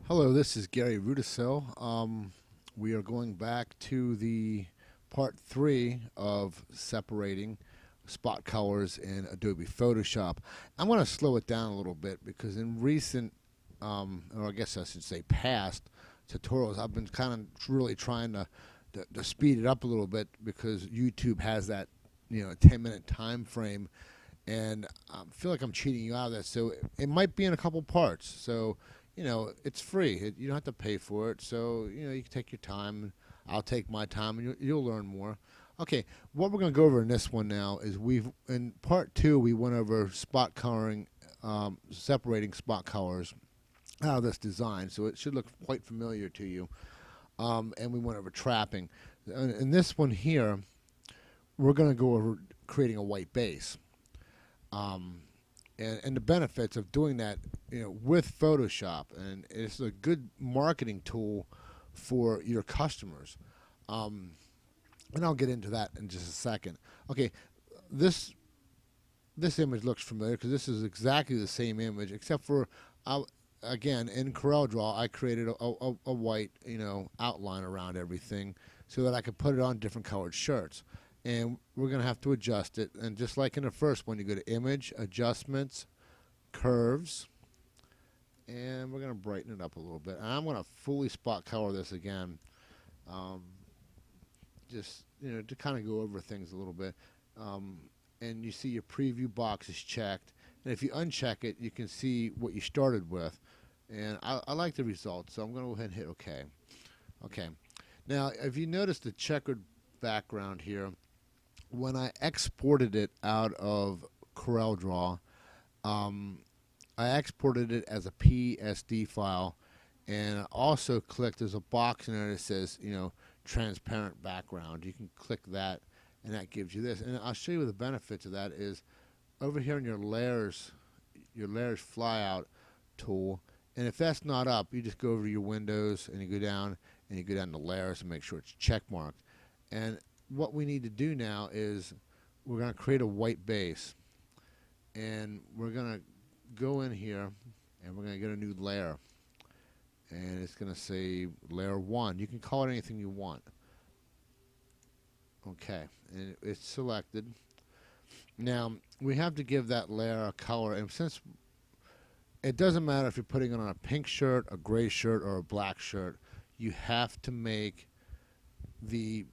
Hello, this is Gary Rudisill. We are going back to the part 3 of separating spot colors in Adobe Photoshop. I'm going to slow it down a little bit because in recent, or I guess I should say past tutorials, I've been kind of really trying to speed it up a little bit because YouTube has that 10-minute time frame, and I feel like I'm cheating you out of that. So it might be in a couple parts. So it's free. You don't have to pay for it. So you can take your time. I'll take my time, and you'll learn more. Okay, what we're going to go over in this one now is in part 2 we went over spot coloring, separating spot colors out of this design. So it should look quite familiar to you. And we went over trapping. In this one here, we're going to go over creating a white base. And the benefits of doing that, with Photoshop, and it's a good marketing tool for your customers. And I'll get into that in just a second. Okay, this image looks familiar because this is exactly the same image, except for again in CorelDRAW I created a white outline around everything so that I could put it on different colored shirts. And we're going to have to adjust it. And just like in the first one, you go to Image, Adjustments, Curves, and we're going to brighten it up a little bit. And I'm going to fully spot color this again, just to kind of go over things a little bit. And you see your preview box is checked. And if you uncheck it, you can see what you started with. And I like the results, so I'm going to go ahead and hit OK. Okay. Now, if you notice the checkered background here, when I exported it out of CorelDRAW, I exported it as a PSD file, and I also clicked, there's a box in there that says, transparent background. You can click that, and that gives you this. And I'll show you the benefits of that is over here in your layers flyout tool. And if that's not up, you just go over to your windows and you go down to layers and make sure it's check marked. And what we need to do now is we're going to create a white base, and we're going to go in here and we're going to get a new layer, and it's going to say layer 1. You can call it anything you want. Okay, and it's selected. Now we have to give that layer a color, and since it doesn't matter if you're putting it on a pink shirt, a gray shirt, or a black shirt, you have to make the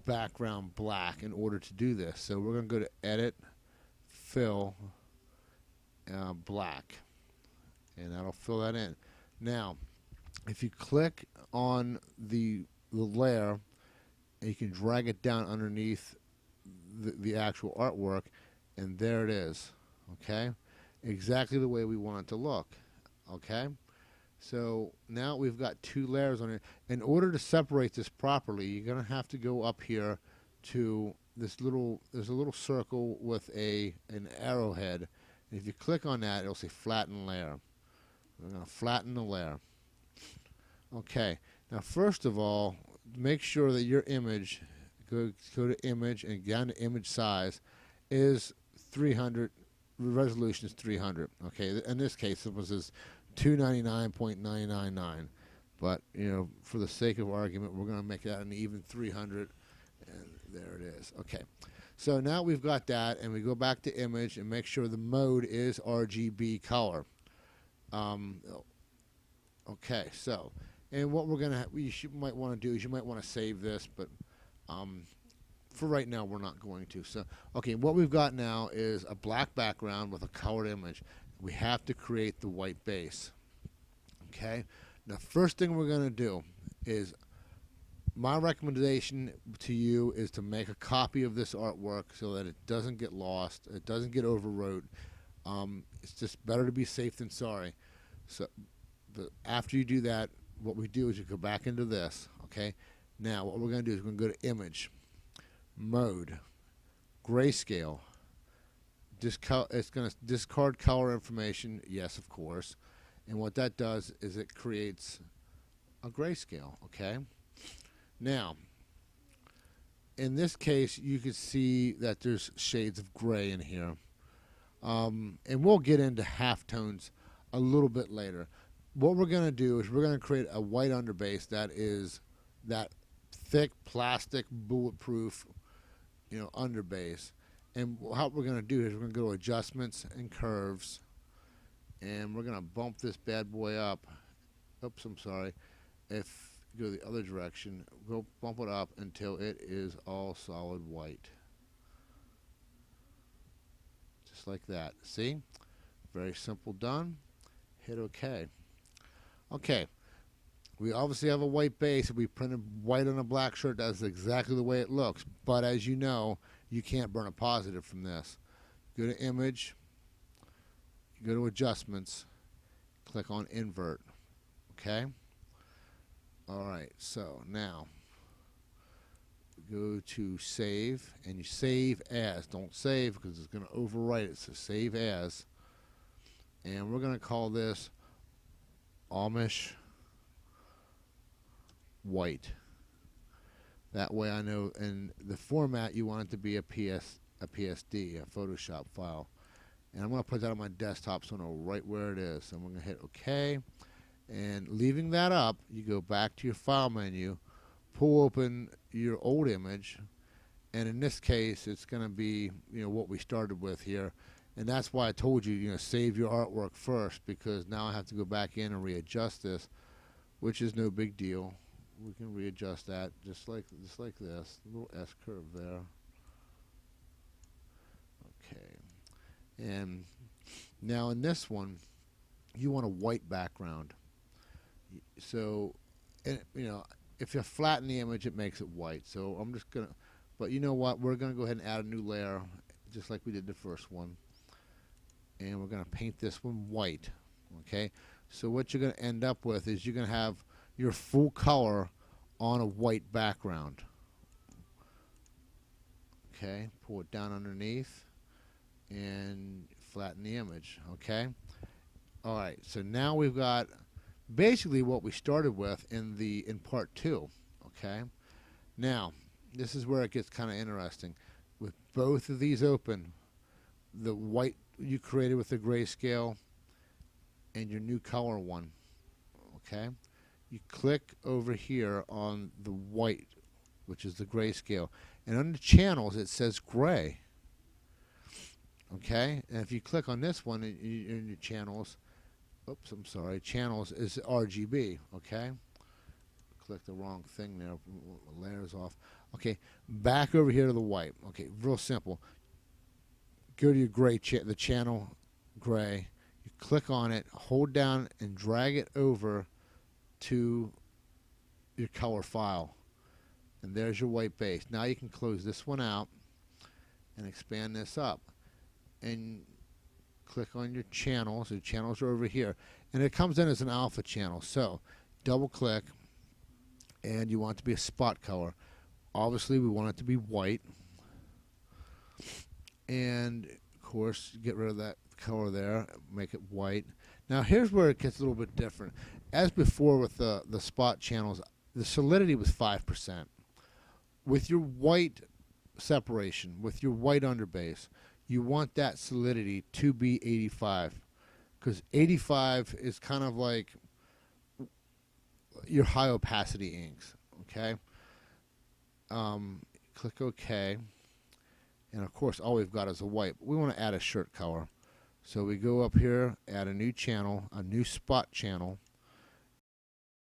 background black in order to do this. So we're going to go to Edit, Fill, Black, and that'll fill that in. Now, if you click on the layer, and you can drag it down underneath the actual artwork, and there it is. Okay, exactly the way we want it to look. Okay. So now we've got 2 layers on it. In order to separate this properly, you're going to have to go up here to there's a little circle with an arrowhead. And if you click on that, it'll say flatten layer. We're going to flatten the layer. Okay. Now, first of all, make sure that your image, go to Image and down to Image Size, is 300. The resolution is 300. Okay. In this case, it was 299.999, but for the sake of argument, we're going to make that an even 300, and there it is. Okay, so now we've got that, and we go back to Image and make sure the mode is RGB color. Okay, so and what we're gonna might want to do is you might want to save this, but for right now we're not going to. So okay, what we've got now is a black background with a colored image. We have to create the white base. Okay? Now, first thing we're going to do is, my recommendation to you is to make a copy of this artwork so that it doesn't get lost, it doesn't get overwrote. It's just better to be safe than sorry. So, after you do that, what we do is you go back into this. Okay? Now, what we're going to do is we're going to go to Image, Mode, Grayscale. It's going to discard color information, yes, of course. And what that does is it creates a grayscale, okay? Now, in this case, you can see that there's shades of gray in here. And we'll get into halftones a little bit later. what we're going to do is we're going to create a white underbase that is that thick plastic bulletproof, underbase. And how we're going to do is we're going to go to adjustments and curves, and we're going to bump this bad boy up. Oops, I'm sorry. If you go the other direction, go bump it up until it is all solid white. Just like that. See? Very simple done. Hit OK. Okay. We obviously have a white base. If we printed white on a black shirt, that's exactly the way it looks. But as you know, you can't burn a positive from this. Go to Image, go to Adjustments, click on Invert. Okay? Alright, so now go to Save, and you save as. Don't save because it's going to overwrite it, so save as. And we're going to call this Amish White. That way I know in the format you want it to be a PSD, a Photoshop file. And I'm going to put that on my desktop so I know right where it is. So I'm going to hit OK. And leaving that up, you go back to your file menu, pull open your old image, and in this case it's going to be what we started with here. And that's why I told you, save your artwork first, because now I have to go back in and readjust this, which is no big deal. We can readjust that just like this, little S curve there. Okay, and now in this one, you want a white background. So, if you flatten the image, it makes it white. So I'm just gonna, but you know what? We're gonna go ahead and add a new layer, just like we did the first one, and we're gonna paint this one white. Okay, so what you're gonna end up with is you're gonna have your full color on a white background. Okay, pull it down underneath and flatten the image. Okay, all right, so now we've got basically what we started with in part 2. Okay, now this is where it gets kind of interesting. With both of these open, the white you created with the grayscale and your new color one, okay, you click over here on the white, which is the grayscale, and under channels it says gray. Okay, and if you click on this one in your channels, oops, I'm sorry, channels is RGB. Okay, click the wrong thing there, layers off. Okay, back over here to the white. Okay, real simple. Go to your gray, the channel gray. You click on it, hold down, and drag it over to your color file, and there's your white base. Now you can close this one out and expand this up, and click on your channels. So channels are over here, and it comes in as an alpha channel. So double click, and you want it to be a spot color. Obviously we want it to be white, and of course get rid of that color there, make it white. Now here's where it gets a little bit different. As before with the spot channels, the solidity was 5%. With your white separation, with your white underbase, you want that solidity to be 85, because 85 is kind of like your high opacity inks. Okay, click OK, and of course all we've got is a white, but we want to add a shirt color. So we go up here, add a new channel, a new spot channel,